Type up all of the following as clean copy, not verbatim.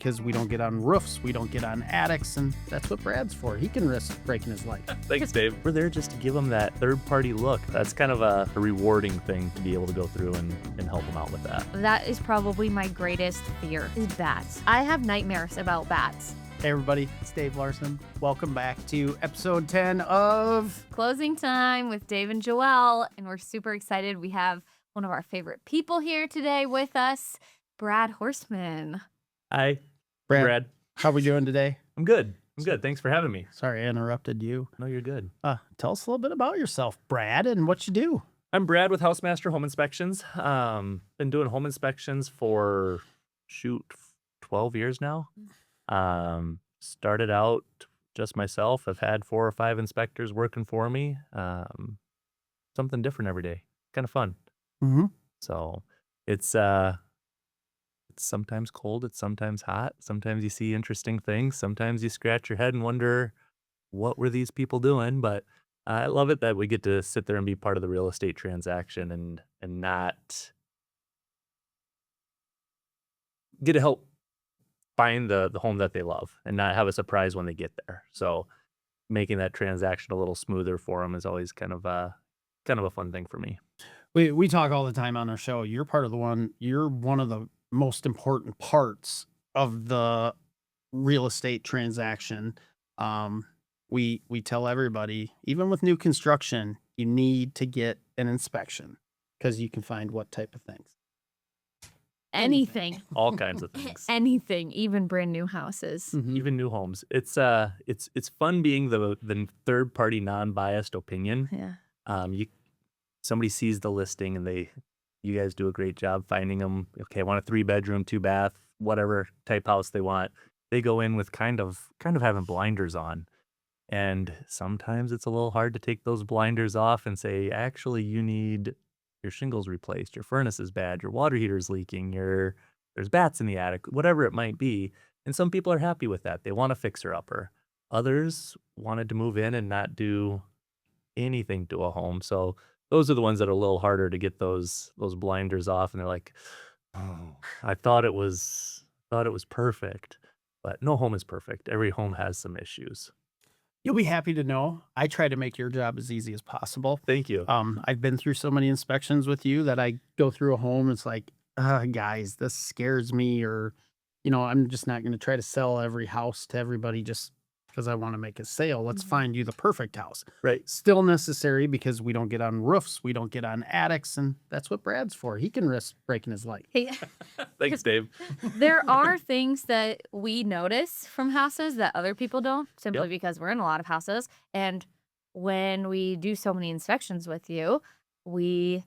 because we don't get on roofs, we don't get on attics, and that's what Brad's for. He can risk breaking his leg. Thanks, Dave. We're there just to give them that third-party look. That's kind of a rewarding thing to be able to go through and help them out with that. That is probably my greatest fear, is bats. I have nightmares about bats. Hey everybody, it's Dave Larson. Welcome back to episode 10 of Closing Time with Dave and Joelle, and we're super excited. We have one of our favorite people here today with us, Brad Horstman. Hi, Brad. How we doing today? I'm good. Thanks for having me. Sorry I interrupted you. No, you're good. Tell us a little bit about yourself, Brad, and what you do. I'm Brad with HouseMaster Home Inspections. Been doing home inspections for, 12 years now. Started out just myself. I've had 4 or 5 inspectors working for me. Something different every day. Kind of fun. Mm-hmm. So it's sometimes cold, it's sometimes hot. Sometimes you see interesting things. Sometimes you scratch your head and wonder, what were these people doing? But I love it that we get to sit there and be part of the real estate transaction and not get to help find the home that they love and not have a surprise when they get there. So making that transaction a little smoother for them is always kind of a fun thing for me. We talk all the time on our show. You're one of the most important parts of the real estate transaction. We tell everybody, even with new construction, you need to get an inspection because you can find what type of things. Anything. All kinds of things. Anything, even brand new houses. Mhm. Even new homes. It's fun being the third party non-biased opinion. Yeah. Somebody sees the listing and you guys do a great job finding them. Okay, I want a 3-bedroom, 2-bath, whatever type house they want. They go in with kind of having blinders on. And sometimes it's a little hard to take those blinders off and say, actually, you need your shingles replaced, your furnace is bad, your water heater's leaking, there's bats in the attic, whatever it might be. And some people are happy with that. They want a fixer-upper. Others wanted to move in and not do anything to a home. So those are the ones that are a little harder to get those blinders off. And they're like, oh, I thought it was perfect. But no home is perfect. Every home has some issues. You'll be happy to know I try to make your job as easy as possible. Thank you. I've been through so many inspections with you that I go through a home. It's like, guys, this scares me, or, I'm just not going to try to sell every house to everybody just because I want to make a sale. Let's find you the perfect house. Right. Still necessary because we don't get on roofs, we don't get on attics, and that's what Brad's for. He can risk breaking his leg. Hey, Thanks, Dave. there are things that we notice from houses that other people don't, simply Yep. because we're in a lot of houses. And when we do so many inspections with you, we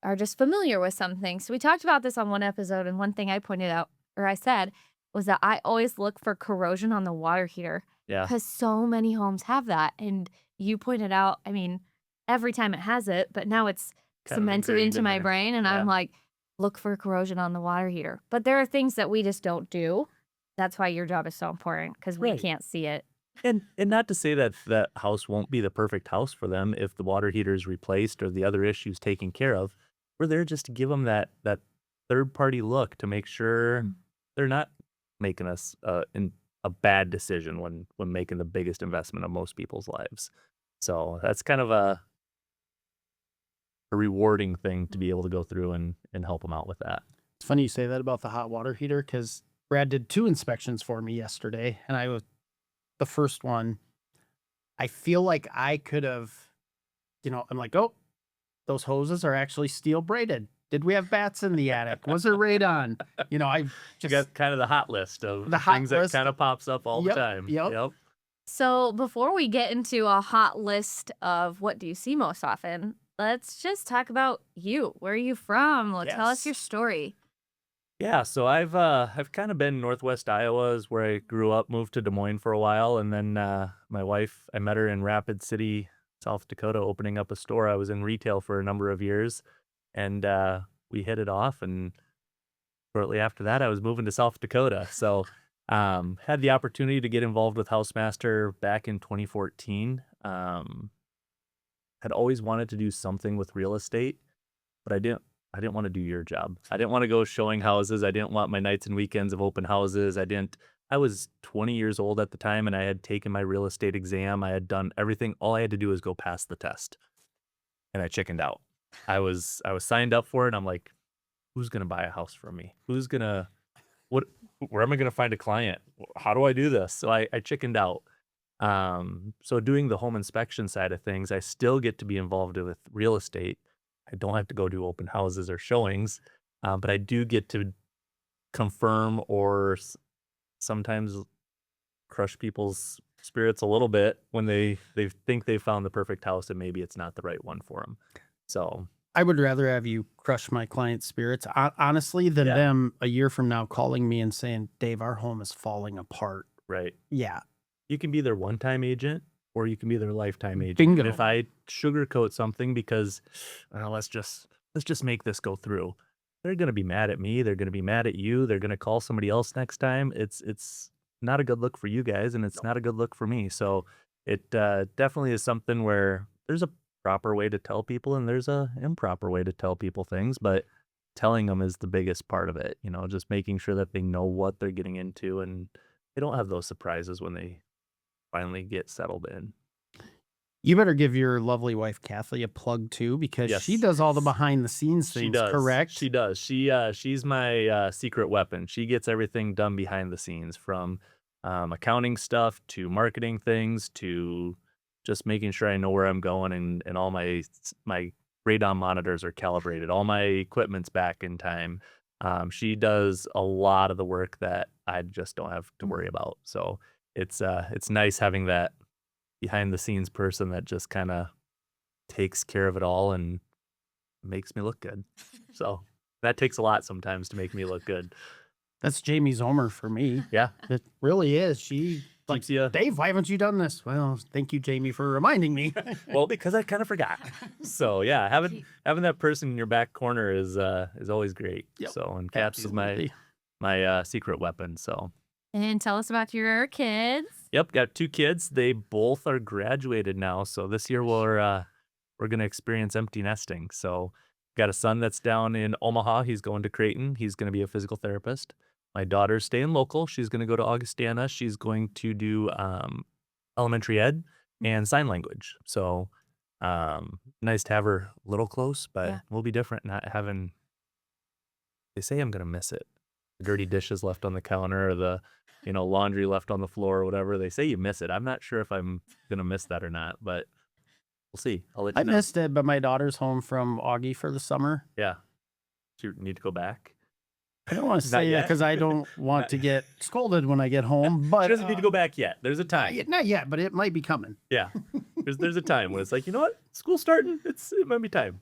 are just familiar with some things. So we talked about this on one episode, and one thing I pointed out, or I said, was that I always look for corrosion on the water heater. Yeah. Because so many homes have that. And you pointed out, I mean, every time it has it, but now it's Kind of cemented ingrained into in my there. brain. And Yeah. I'm like, look for corrosion on the water heater. But there are things that we just don't do. That's why your job is so important, because we Right. can't see it. And not to say that that house won't be the perfect house for them if the water heater is replaced or the other issues taken care of. We're there just to give them that third party look to make sure they're not making us in a bad decision when making the biggest investment of most people's lives. So that's kind of a rewarding thing to be able to go through and help them out with that. It's funny you say that about the hot water heater because Brad did 2 inspections for me yesterday, and the first one, I feel like I could have, I'm like, oh, those hoses are actually steel braided. Did we have bats in the attic? Was there radon? I You just got kind of the hot list of The hot things list. that kind of pops up all Yep, the time. yep. So before we get into a hot list of what do you see most often, let's just talk about you. Where are you from? Tell us Yes. your story. Yeah, so I've kind of been Northwest Iowa is where I grew up, moved to Des Moines for a while, and then my wife, I met her in Rapid City, South Dakota, opening up a store. I was in retail for a number of years, and we hit it off, and shortly after that, I was moving to South Dakota. So had the opportunity to get involved with HouseMaster back in 2014. Had always wanted to do something with real estate, but I I didn't want to do your job. I didn't want to go showing houses. I didn't want my nights and weekends of open houses. I was 20 years old at the time and I had taken my real estate exam. I had done everything. All I had to do was go pass the test. And I chickened out. I was signed up for it. And I'm like, who's going to buy a house from me? Where am I going to find a client? How do I do this? So I chickened out. So doing the home inspection side of things, I still get to be involved with real estate. I don't have to go do open houses or showings, but I do get to confirm or sometimes crush people's spirits a little bit when they think they found the perfect house and maybe it's not the right one for them. So I would rather have you crush my client's spirits, honestly, than Yeah. them a year from now calling me and saying, Dave, our home is falling apart. right, Yeah. you can be their one-time agent or you can be their lifetime agent. Bingo. And if I sugarcoat something because let's just make this go through, they're going to be mad at me. They're going to be mad at you. They're going to call somebody else next time. It's not a good look for you guys, and it's not a good look for me. So it definitely is something where there's a proper way to tell people and there's a improper way to tell people things, but telling them is the biggest part of it. Just making sure that they know what they're getting into and they don't have those surprises when they finally get settled in. You better give your lovely wife, Kathy, a plug too, because she Yes. does all the behind the scenes She things, does. correct? She does. She's my secret weapon. She gets everything done behind the scenes, from accounting stuff to marketing things to just making sure I know where I'm going and all my radon monitors are calibrated. All my equipment's back in time. She does a lot of the work that I just don't have to worry about. So it's nice having that behind the scenes person that just kind of takes care of it all and makes me look good. So that takes a lot sometimes to make me look good. That's Jamie's Homer for me. Yeah. It really is. She like, Keeps you, Dave, why haven't you done this? Well, thank you, Jamie, for reminding me. well, because I kind of forgot. So yeah, having that person in your back corner is always great. Yep, So, and Caps is absolutely. my secret weapon. So And tell us about your kids. yep, got 2 kids. They both are graduated now. So this year we're gonna experience empty nesting. So got a son that's down in Omaha. He's going to Creighton. He's gonna be a physical therapist. My daughter's staying local. She's gonna go to Augustana. She's going to do elementary ed and sign language. So nice to have her a little close, but Yeah. we'll be different not having. They say I'm gonna miss it. The dirty dishes left on the counter or the laundry left on the floor or whatever. They say you miss it. I'm not sure if I'm gonna miss that or not, but we'll see. I'll let you I know. missed it, but my daughter's home from Augie for the summer. Yeah. Do you need to go back? I don't want to Not say that yet? because I don't want to get scolded when I get home, but She doesn't need to go back yet. There's a time. not yet, but it might be coming. Yeah. There's a time when it's like, you know what? School's starting. It might be time.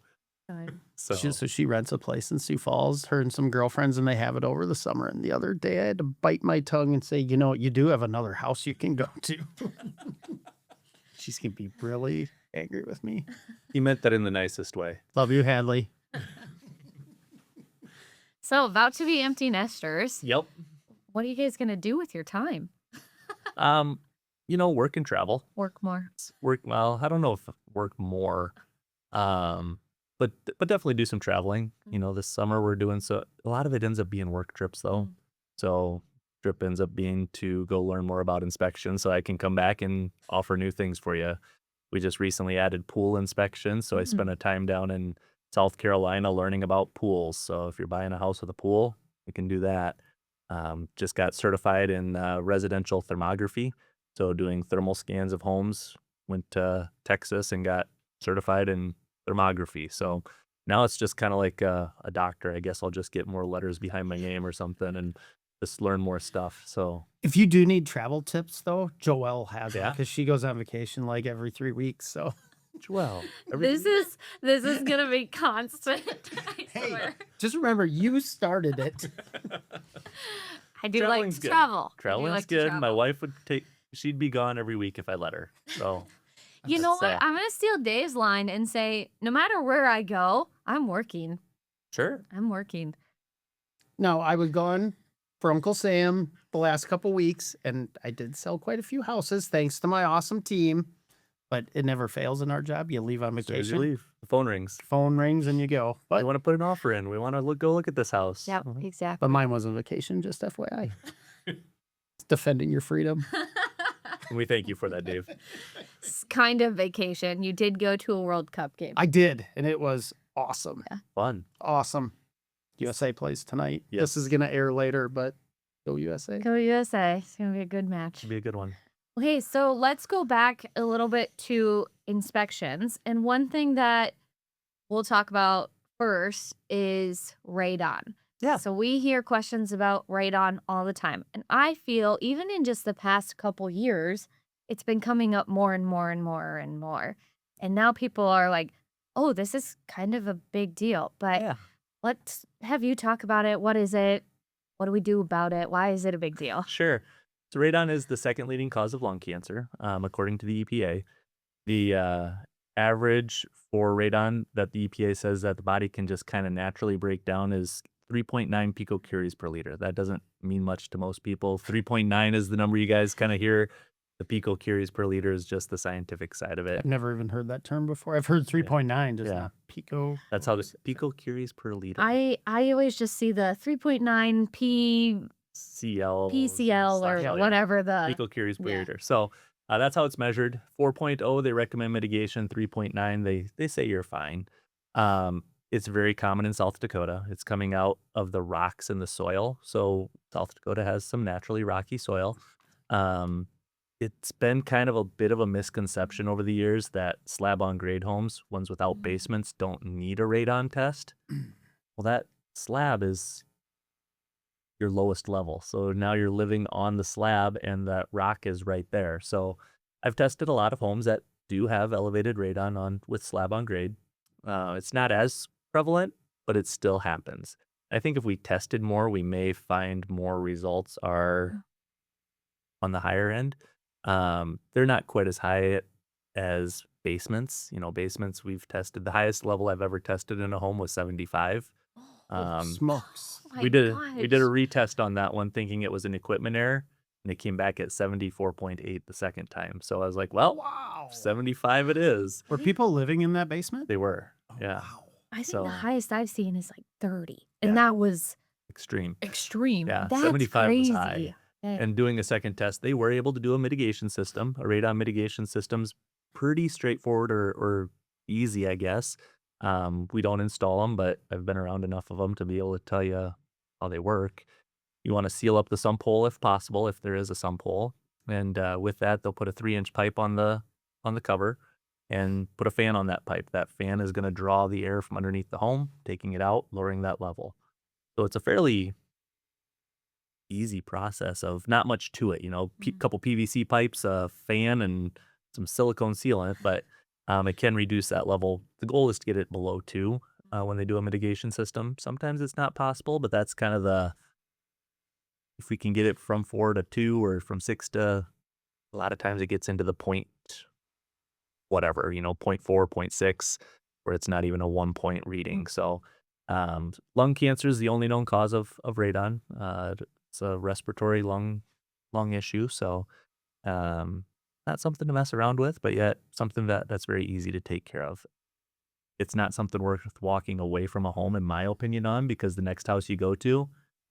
So She rents a place in Sioux Falls, her and some girlfriends, and they have it over the summer. And the other day I had to bite my tongue and say, you do have another house you can go to. She's going to be really angry with me. he meant that in the nicest way. Love you, Hadley. So, about to be empty nesters. Yep. What are you guys going to do with your time? Work and travel. Work more. Well, I don't know if work more. But definitely do some traveling. This summer we're doing a lot of it ends up being work trips though. So trip ends up being to go learn more about inspection so I can come back and offer new things for you. We just recently added pool inspection. So I spent a time down in South Carolina learning about pools. So if you're buying a house with a pool, we can do that. Just got certified in residential thermography. So doing thermal scans of homes, went to Texas and got certified in thermography. So now it's just kind of like a doctor. I guess I'll just get more letters behind my name or something and just learn more stuff. So If you do need travel tips, though, Joelle has it Yeah? because she goes on vacation like every 3 weeks. So Joelle, This is gonna be constant. I Hey. swear. just remember, you started it. I do like Traveling's to good. travel. I do traveling's like to good. My travel. wife she'd be gone every week if I let her. So You know That's, what? I'm gonna steal Dave's line and say, no matter where I go, I'm working. sure. I'm working. No, I was gone for Uncle Sam the last couple weeks, and I did sell quite a few houses thanks to my awesome team. but it never fails in our job. You leave on As soon as you vacation, leave, the phone rings. phone rings, and you go. We But want to put an offer in. We want to go look at this house. Yep, Mhm. exactly. but mine wasn't vacation, just FYI. It's defending your freedom. And we thank you for that, Dave. It's kind of vacation. You did go to a World Cup game. I did, and it was awesome. Fun. Awesome. USA plays tonight. Yes. This is gonna air later, but go USA. Go USA. It's going to be a good match. Should be a good one. Okay, so let's go back a little bit to inspections. And one thing that we'll talk about first is radon. Yeah. So we hear questions about radon all the time. And I feel even in just the past couple years, it's been coming up more and more and more and more. And now people are like, oh, this is kind of a big deal. But Yeah. let's have you talk about it. What is it? What do we do about it? Why is it a big deal? Sure. So radon is the second leading cause of lung cancer, according to the EPA. The average for radon that the EPA says that the body can just kind of naturally break down is 3.9 picocuries per liter. That doesn't mean much to most people. 3.9 is the number you guys kind of hear. The picocuries per liter is just the scientific side of it. I've never even heard that term before. I've heard 3.9, just Yeah. not pico. That's how the picocuries per liter. I always just see the 3.9 CL. PCL or Yeah. whatever the Picocuries per yeah. liter. So that's how it's measured. 4.0, they recommend mitigation. 3.9, they say you're fine. It's very common in South Dakota. It's coming out of the rocks in the soil. So South Dakota has some naturally rocky soil. It's been kind of a bit of a misconception over the years that slab-on-grade homes, ones without basements, don't need a radon test. Well, that slab is your lowest level. So now you're living on the slab and that rock is right there. So I've tested a lot of homes that do have elevated radon on with slab on grade. It's not as prevalent, but it still happens. I think if we tested more, we may find more results are on the higher end. They're not quite as high as basements. You know, basements we've tested. The highest level I've ever tested in a home was 75. Smokes. Oh my we did a gosh. retest on that one thinking it was an equipment error, and it came back at 74.8 the second time. So I was like, well, Wow. 75 it is. Were people living in that basement? They were. Oh, Yeah. Wow. I think So- the highest I've seen is like 30. And Yeah. that was Extreme. extreme. Yeah, That's 75 was crazy. high. Dang. And doing a second test, they were able to do a mitigation system. A radon mitigation system's pretty straightforward or easy, I guess. We don't install them, but I've been around enough of them to be able to tell you how they work. You want to seal up the sump hole if possible, if there is a sump hole. And with that, they'll put a 3-inch pipe on the cover and put a fan on that pipe. That fan is going to draw the air from underneath the home, taking it out, lowering that level. So it's a fairly easy process of not much to it, you know, couple PVC pipes, a fan, and some silicone sealant, but it can reduce that level. The goal is to get it below 2 when they do a mitigation system. Sometimes it's not possible, but that's kind of if we can get it from 4 to 2 or from 6 to, a lot of times it gets into the point whatever, you know, 0.4, 0.6, where it's not even a 1-point reading. So lung cancer is the only known cause of radon. It's a respiratory lung issue. So not something to mess around with, but yet something that's very easy to take care of. It's not something worth walking away from a home, in my opinion, on, because the next house you go to,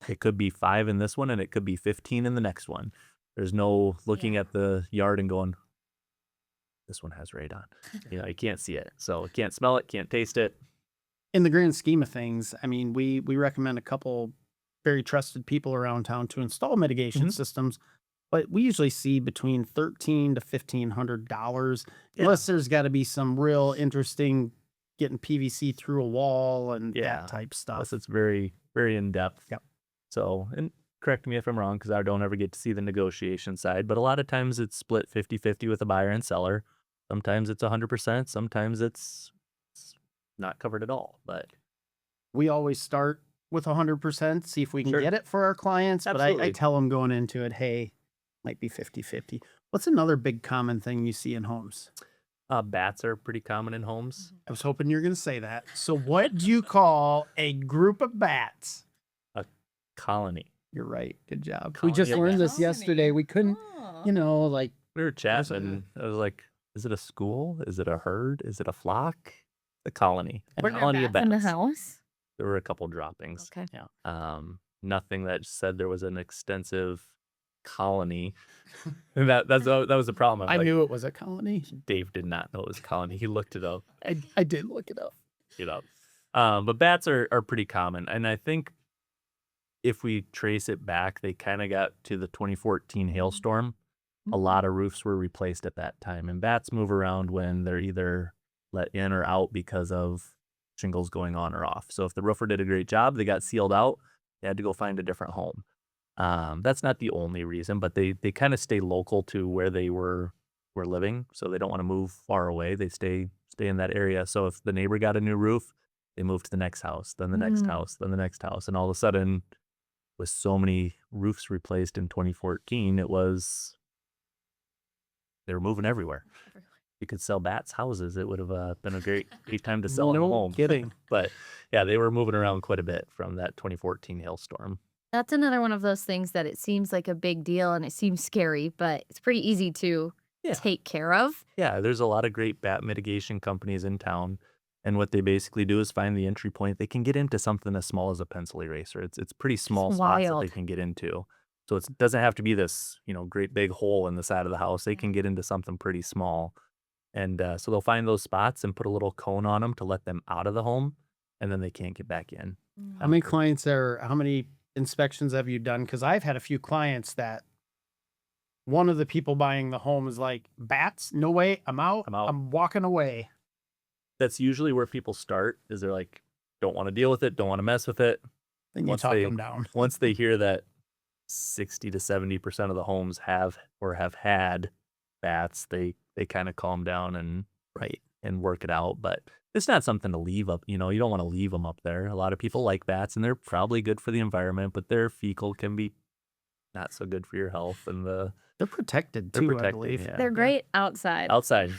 it could be 5 in this one and it could be 15 in the next one. There's no looking at the yard and going, this one has radon. You know, you can't see it. So can't smell it, can't taste it. In the grand scheme of things, I mean, we recommend a couple very trusted people around town to install mitigation systems, but we usually see between $1,300 to $1,500, unless there's got to be some real interesting getting PVC through a wall and that type stuff. Plus it's very, very in-depth. Yep. So, and correct me if I'm wrong, because I don't ever get to see the negotiation side, but a lot of times it's split 50-50 with a buyer and seller. Sometimes it's 100%. Sometimes it's not covered at all, but We always start with 100%, see if we can Sure. get it for our clients, but I Absolutely. tell them going into it, hey, might be 50-50. What's another big common thing you see in homes? bats are pretty common in homes. I was hoping you were going to say that. So what do you call a group of bats? Colony. You're right. Good job. We Colony just of learned bats. this yesterday. We couldn't, Oh. you know, like, We were chatting, and I was like, Is it a school? Is it a herd? Is it a flock? A colony. A Were there colony of bats in the bats. house? There were a couple droppings. Okay. Nothing that said there was an extensive colony. And that was the problem. I knew it was a colony. Dave did not know it was a colony. He looked it up. I did look it up. But bats are pretty common. And I think if we trace it back, they kind of got to the 2014 hailstorm. A lot of roofs were replaced at that time. And bats move around when they're either let in or out because of shingles going on or off. So if the roofer did a great job, they got sealed out, they had to go find a different home. That's not the only reason, but they kind of stay local to where they were living. So they don't want to move far away. They stay in that area. So if the neighbor got a new roof, they moved to the next house, then the next house, then the next house. And all of a sudden, with so many roofs replaced in 2014, they were moving everywhere. You could sell bats houses. It would have been a great time to sell them a home. Kidding. But yeah, they were moving around quite a bit from that 2014 hailstorm. That's another one of those things that it seems like a big deal and it seems scary, but it's pretty easy to take care of. Yeah, there's a lot of great bat mitigation companies in town. And what they basically do is find the entry point. They can get into something as small as a pencil eraser. It's pretty small spots that they Wild. can get into. So it doesn't have to be this, great big hole in the side of the house. They can get into something pretty small. And so they'll find those spots and put a little cone on them to let them out of the home, and then they can't get back in. How many inspections have you done? Because I've had a few clients that one of the people buying the home is like, bats? No way. I'm out. I'm out. I'm walking away. That's usually where people start, is they're like, don't want to deal with it, don't want to mess with it. Then you Once talk they- them down. Once they hear that 60 to 70% of the homes have had bats, they kind of calm down and work it out. But it's not something to leave up. You don't want to leave them up there. A lot of people like bats, and they're probably good for the environment, but their fecal can be not so good for your health. And They're protected they're too, I protected. believe. Yeah. They're great outside. Outside.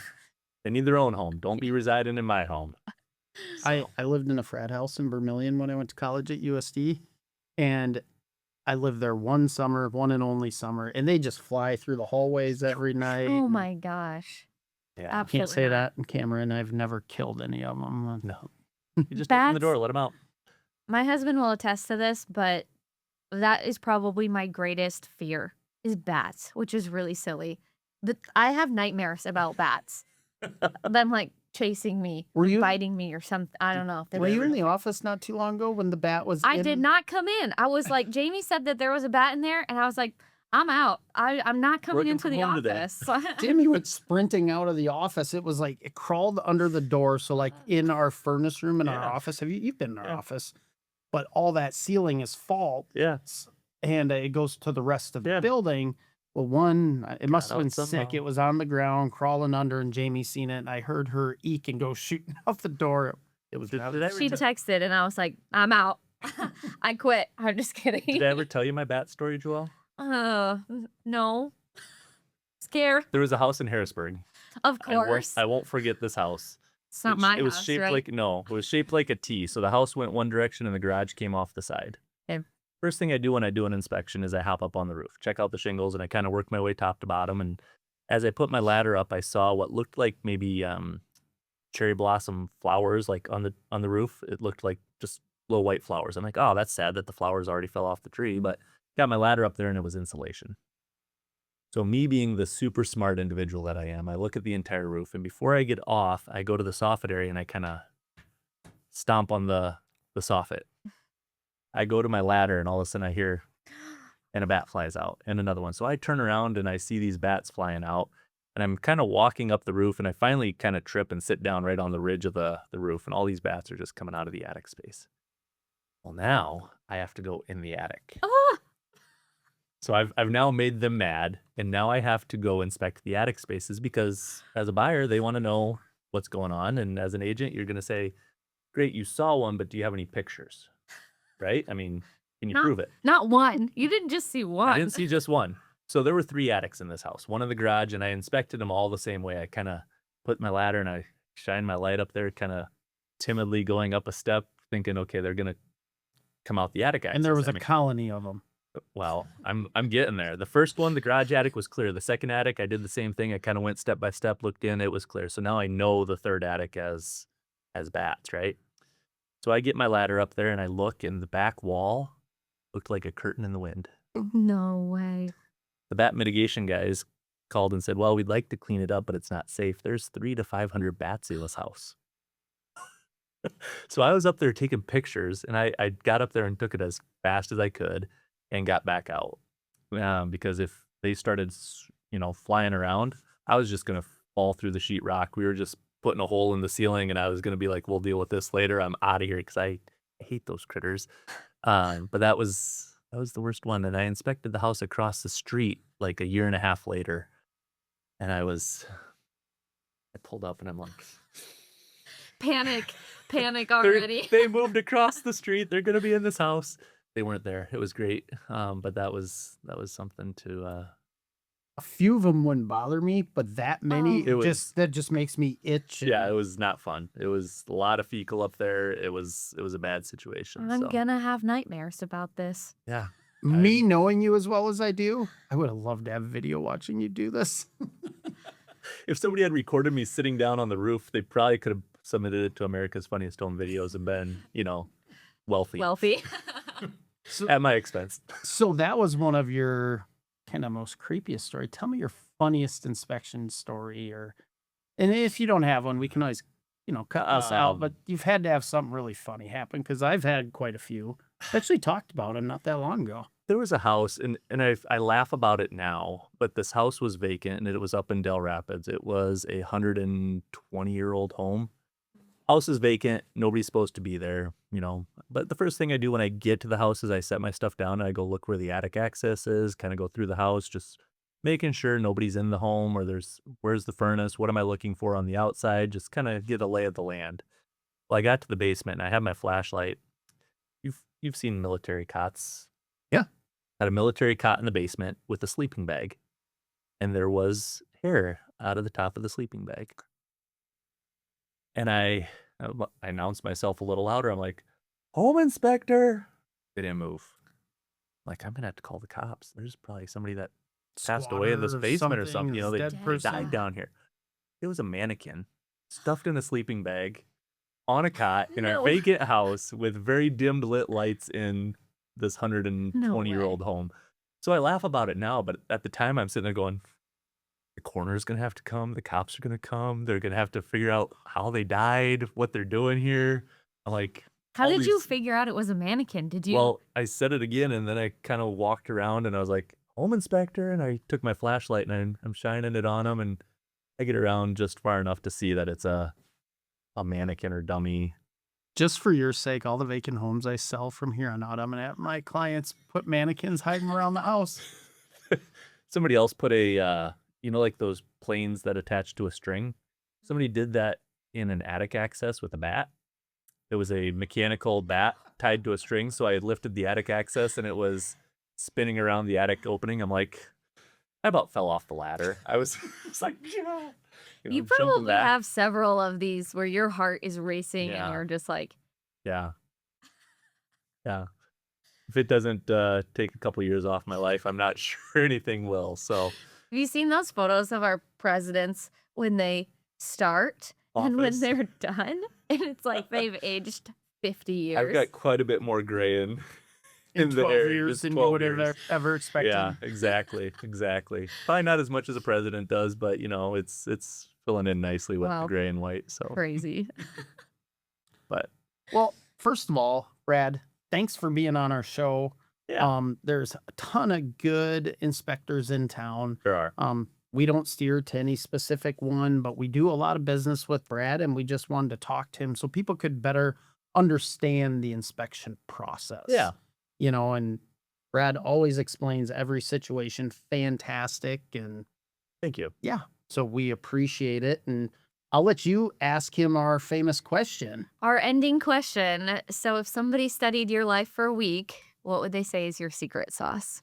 They need their own home. Don't be residing in my home. I lived in a frat house in Vermilion when I went to college at USD, and I lived there one summer, one and only summer, and they just fly through the hallways every night. Oh my gosh. Yeah. Absolutely. Can't say not. that in camera, and I've never killed any of them. No. You just open the Bats- door, let them out. My husband will attest to this, but that is probably my greatest fear is bats, which is really silly. I have nightmares about bats. Them like chasing me, Were you biting me or something. I don't know. were you in the office not too long ago when the bat was I in? did not come in. I was like, Jamie said that there was a bat in there, and I was like, I'm out. I'm not coming Working into from the home today. office. Jamie went sprinting out of the office. It was like it crawled under the door. So like in our furnace room in our Yeah. office, you've been in our Yeah. office, but all that ceiling is fault, Yeah. and it goes to the rest of the Yeah. building. Well, it must have out been somehow. sick. It was on the ground, crawling under, and Jamie seen it. And I heard her eek and go shooting out the door. It was Did bad. I She texted, and I was like, I'm out. I quit. I'm just kidding. Did I ever tell you my bat story, Joelle? No. Scared. There was a house in Harrisburg. Of course. I won't forget this house. It's not my It was house, shaped right? it was shaped like a T. So the house went one direction and the garage came off the side. Okay. First thing I do when I do an inspection is I hop up on the roof, check out the shingles, and I kind of work my way top to bottom. And as I put my ladder up, I saw what looked like maybe cherry blossom flowers like on the roof. It looked like just little white flowers. I'm like, oh, that's sad that the flowers already fell off the tree. But got my ladder up there and it was insulation. So me being the super smart individual that I am, I look at the entire roof, and before I get off, I go to the soffit area and I kind of stomp on the soffit. I go to my ladder and all of a sudden I hear, and a bat flies out and another one. So I turn around and I see these bats flying out, and I'm kind of walking up the roof, and I finally kind of trip and sit down right on the ridge of the roof, and all these bats are just coming out of the attic space. Well, now I have to go in the attic. Oh, So I've now made them mad, and now I have to go inspect the attic spaces because as a buyer, they want to know what's going on. And as an agent, you're going to say, great, you saw one, but do you have any pictures? Right? I mean, can you No. prove it? not one. You didn't just see one. I didn't see just one. So there were 3 attics in this house, one in the garage, and I inspected them all the same way. I kind of put my ladder and I shine my light up there, kind of timidly going up a step, thinking, okay, they're going to come out the attic access. And there was I a mean, colony of them. Well, I'm getting there. The first one, the garage attic was clear. The second attic, I did the same thing. I kind of went step by step, looked in, it was clear. So now I know the third attic as bats, right? So I get my ladder up there and I look, and the back wall looked like a curtain in the wind. No way. The bat mitigation guys called and said, "Well, we'd like to clean it up, but it's not safe. There's 300 to 500 bats in this house." So I was up there taking pictures, and I got up there and took it as fast as I could and got back out. Because if they started, flying around, I was just gonna fall through the sheetrock. We were just putting a hole in the ceiling, and I was gonna be like, "We'll deal with this later. I'm out of here," because I hate those critters. But that was the worst one. And I inspected the house across the street like a year and a half later, and I pulled up and I'm like, Panic They're- already. they moved across the street. They're gonna be in this house. They weren't there. It was great. But that was something to. A few of them wouldn't bother me, but that many, Oh. that just makes me itch. Yeah, it was not fun. It was a lot of fecal up there. It was a bad situation. I'm so. gonna have nightmares about this. Yeah. Me knowing you as well as I do, I would have loved to have video watching you do this. If somebody had recorded me sitting down on the roof, they probably could have submitted it to America's Funniest Home Videos and been, wealthy Wealthy. at my expense. So that was one of your kind of most creepiest story. Tell me your funniest inspection story, and if you don't have one, we can always, cut us out. But you've had to have something really funny happen, because I've had quite a few. I actually talked about them not that long ago. There was a house, and I laugh about it now, but this house was vacant, and it was up in Dell Rapids. It was a 120-year-old home. House is vacant. Nobody's supposed to be there, But the first thing I do when I get to the house is I set my stuff down and I go look where the attic access is, kind of go through the house, just making sure nobody's in the home, or where's the furnace? What am I looking for on the outside? Just kind of get a lay of the land. Well, I got to the basement and I had my flashlight. You've seen military cots. Yeah. Had a military cot in the basement with a sleeping bag, and there was hair out of the top of the sleeping bag. And I announced myself a little louder. I'm like, "Home inspector." They didn't move. Like, I'm gonna have to call the cops. There's probably somebody that passed away in this Squatter basement or something. this They dead Dead person. died down here. It was a mannequin stuffed in a sleeping bag on a cot in No. our vacant house with very dimmed lit lights in this 120-year-old home. So I laugh about it now, but at the time I'm sitting there going, the coroner's going to have to come. The cops are going to come. They're going to have to figure out how they died, what they're doing here. I'm like, How all did you these- figure out it was a mannequin? Did you? Well, I said it again, and then I kind of walked around and I was like, "Home inspector," and I took my flashlight and I'm shining it on him, and I get around just far enough to see that it's a mannequin or dummy. Just for your sake, all the vacant homes I sell from here on out, I'm going to have my clients put mannequins hiding around the house. Somebody else put a, like those planes that attach to a string. Somebody did that in an attic access with a bat. It was a mechanical bat tied to a string. So I had lifted the attic access and it was spinning around the attic opening. I'm like, I about fell off the ladder. I was like, you jumping probably back. have several of these where your heart is racing Yeah. and you're just like, Yeah. Yeah. If it doesn't take a couple years off my life, I'm not sure anything will. So have you seen those photos of our presidents when they start and when Office. they're done? And it's like they've aged 50 years. I've got quite a bit more gray in In 12 there. years just than you 12 would have years. ever expected. Yeah, exactly. Probably not as much as a president does, but it's filling in nicely with Wow. the gray and white. So, Crazy. but Well, first of all, Brad, thanks for being on our show. yeah, There's a ton of good inspectors in town. there are. We don't steer to any specific one, but we do a lot of business with Brad, and we just wanted to talk to him so people could better understand the inspection process. Yeah. And Brad always explains every situation fantastic, and Thank you. yeah, so we appreciate it. And I'll let you ask him our famous question. Our ending question. So, if somebody studied your life for a week, what would they say is your secret sauce?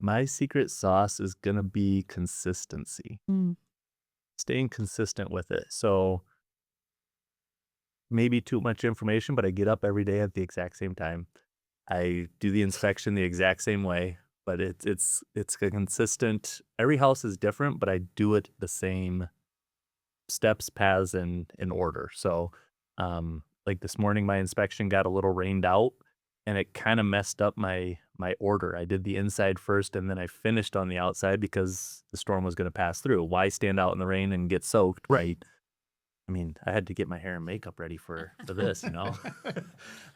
My secret sauce is going to be consistency. Mm. Staying consistent with it. So maybe too much information, but I get up every day at the exact same time. I do the inspection the exact same way, but it's a consistent. Every house is different, but I do it the same steps, paths, and in order. So, like this morning, my inspection got a little rained out, and it kind of messed up my order. I did the inside first, and then I finished on the outside because the storm was going to pass through. Why stand out in the rain and get soaked? Right. I mean, I had to get my hair and makeup ready for this, you know.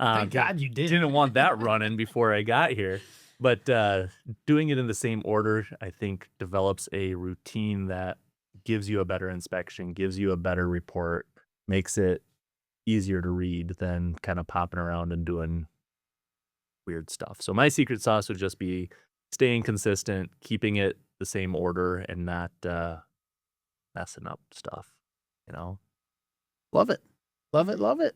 Thank God you did. Didn't want that running before I got here. But doing it in the same order, I think, develops a routine that gives you a better inspection, gives you a better report, makes it easier to read than kind of popping around and doing weird stuff. So my secret sauce would just be staying consistent, keeping it the same order, and not messing up stuff, you know. Love it. Love it. Love it.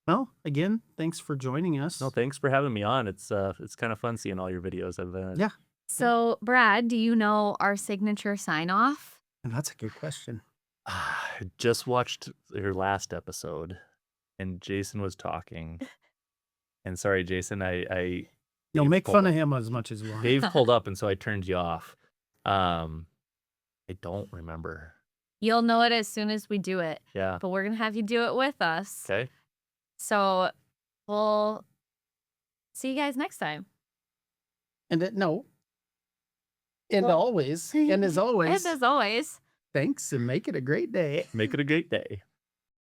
Well, again, thanks for joining us. No, thanks for having me on. It's kind of fun seeing all your videos. Yeah. So, Brad, do you know our signature sign off? And that's a good question. I just watched your last episode, and Jason was talking. And sorry, Jason, I You'll Dave make pulled fun up- of him as much as you want. Dave pulled up, and so I turned you off. I don't remember. You'll know it as soon as we do it, Yeah. but we're going to have you do it with us. Okay. So, we'll see you guys next time. And no. And Well- always, and as always, And as always, thanks and make it a great day. Make it a great day.